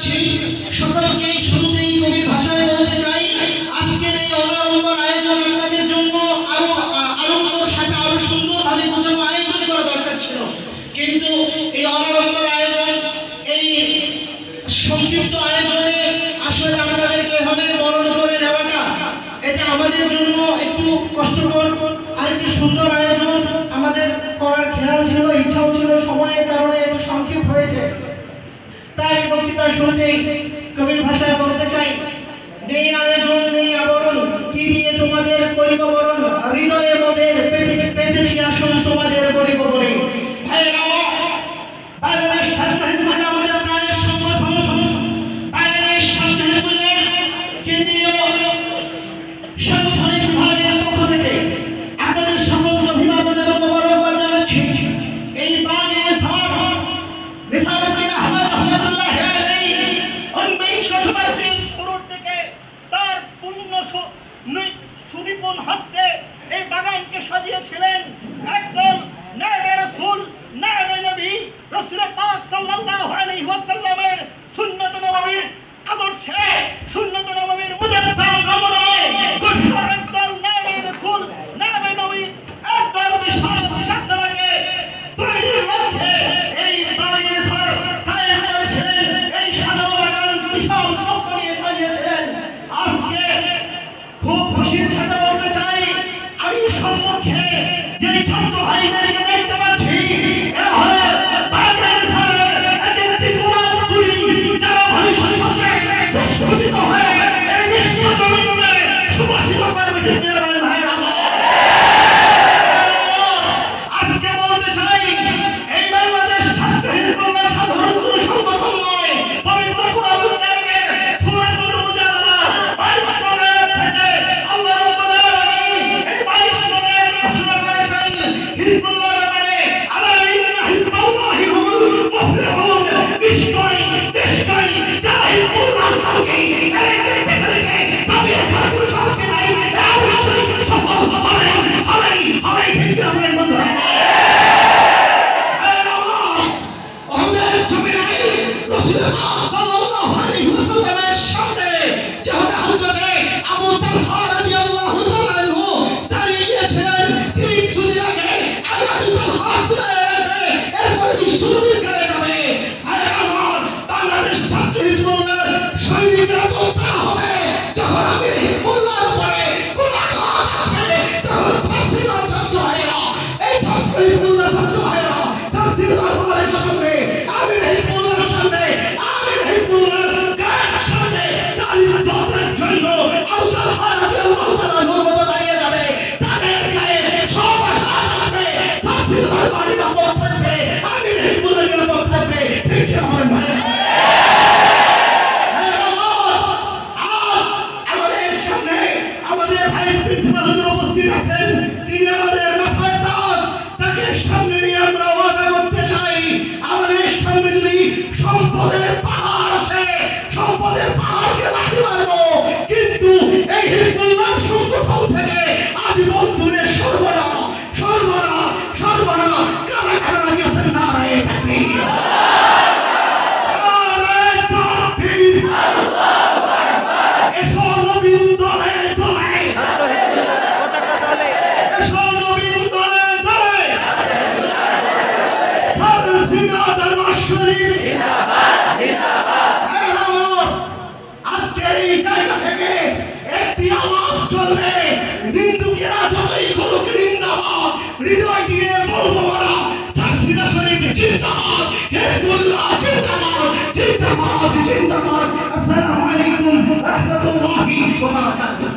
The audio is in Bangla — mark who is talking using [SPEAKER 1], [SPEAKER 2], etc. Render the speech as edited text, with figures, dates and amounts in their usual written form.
[SPEAKER 1] জানাচ্ছি সকলকে শুরুতেই কবির ভাষায় বলতে চাই আজকের এই অনারম্বর আয়োজন আপনাদের জন্য আরো সাথে আরো সুন্দরভাবে গোছানো আয়োজন করা দরকার ছিল, কিন্তু এই অনারম্বর আয়োজন এই সংক্ষিপ্ত আয়োজনে আসলে আপনাদেরকে এভাবে বরণ করে নেওয়াটা এটা আমাদের জন্য একটু কষ্টকর। আর একটু সুন্দর আয়োজন আমাদের করার খেয়াল ছিল, ইচ্ছাও ছিল, সময়ের কারণে একটু সংক্ষেপ হয়েছে। তাই বক্তৃতার শুরুতেই কবির ভাষায় বলতে চাই, নেই আয়োজন নেই আবরণ, কি দিয়ে তোমাদের করিব বরণ, হৃদয়ে মোদের পেতেছি আসন তোমাদের করিব বলে। বাংলাদেশ ছাত্র হিসেবে আমাদের প্রাণের সংগঠন বাংলাদেশ ছাত্র হিসেবে কেন্দ্রীয় সাংগঠনিক বিভাগের পক্ষ থেকে আপনাদের সকলকে অভিবাদন এবং মোবারকবাদ জানাচ্ছি। এই বাংলাদেশ রিসালাতুল আহমদ রহমাতুল্লাহ আলাইহি উনবিংশ শতাব্দীর শুরুর দিকে তার পূর্ণ সুনিপুণ হস্তে এই বাগানকে সাজিয়েছিলেন একদল নায়েবে রাসূল, নায়েবে নবী, রাসূল পাক সাল্লাল্লাহু আলাইহি ওয়াসাল্লামের সুন্নাত নববীর আদর্শে, সুন্নাত নববীর মুজাসসাম নমুনায় গঠিত একদল নায়েবে রাসূল, নায়েবে নবী, একদল বিশাল ছাত্রকে তৈরির লক্ষ্যে এই বাগানের কায়েম করেছিলেন। এই সাজানো বাগান বিশাল শব্দ নিয়ে সাজিয়েছিলেন। আজকে খুব খুশির সাথে বলতে চাই, আমি সম্মুখে যে ছাত্র ভাইদেরকে দেখতে পাচ্ছি এরা হলো বাংলাদেশের একটি পুরোপুরি যারা ভবিষ্যতে প্রস্ফুটিত হয়ে এই বিশ্ব জমিনে সুভাষিত করবে। আজকে বলতে চাই, এই বাংলাদেশ ছাত্র হিজবুল্লাহ সাধারণ কোনো সংগঠন নয়, পবিত্র কোরআনুল কারীমের সূরাতুল মুজাদালা 22 নম্বর থেকে আল্লাহ রাব্বুল আলামিন এই 22 নম্বর ঘোষণা করেছেন হিজবুল্লাহ মানে আলা ইন্না হিজবাল্লাহি হুমুল মুফলিহুন। নিশ্চয়ই যারা হিজবুল্লাহর সঙ্গে তাদের কোনো সঙ্গে নাই, অবশ্যই সফল হবেই ঠিক আমাদের বন্ধুরা। আমাদের জমিনে রাসূলুল্লাহ সাল্লাল্লাহু আলাইহি ওয়াসাল্লামের সামনে যেখানে হযরত আবু তালহা রাদিয়াল্লাহু তাআলা আনহু দাঁড়িয়ে গিয়েছিলেন, তিনি যদি আগে আবু তালহা এরপরে বিশ্বনবীর কাছে যাবে। আমার বাংলাদেশ ছাত্র হিজবুল্লাহ সৈনিকরা বলতে হবে, যখন আমি হিজবুল্লাহর উপরে কোন আঘাত আসে তখন ফাঁসির ছাত্র ভাইরা, এই ছাত্র হিজবুল্লাহ ছাত্র ভাইরা ফাঁসির দরবারের সামনে আমি হিজবুল্লাহর সামনে আমি হিজবুল্লাহর গায়ের সামনে দাঁড়িয়ে যাওয়ার জন্য আবু তালহা রাদিয়াল্লাহু তাআলা নবত দাঁড়িয়ে যাবে। তাদের গায়ে সব আঘাত আসবে, ফাঁসির দরবারে নবত থাকবে, আমি হিজবুল্লাহর নবত থাকবে। ঠিক আমার ভাইরা, আমাদের ভাইস প্রিন্সিপাল হুজুর উপস্থিত আছেন, তিনি আমাদের মাথার তাজ, তাকে সামনে নিয়ে আমরা ওয়াদা করতে চাই, আমাদের সামনে যদি সম্পদের পাহাড় আছে, সম্পদের পাহাড়কে লাঠি মারবো, কিন্তু এই হিজবুল্লাহ সংগঠন থেকে আজীবন দূরে সর্বনা কারা কারা লাগিয়েছেন নারায়ে তাকবীর, নারায়ে তাকবীর, আল্লাহু আকবার। এসো নবীন দলে আজকের এই জায়গা থেকে একটি আওয়াজ চলবে, নিন্দুকেরা যতই করুক নিন্দাবাদ, হৃদয় দিয়ে বলবো আমরা সাক্ষীরা শরীফ জিন্দাবাদ, হিজবুল্লাহ জিন্দাবাদ। আসসালামু আলাইকুম ওয়া রাহমাতুল্লাহি ওয়া বারাকাতুহু।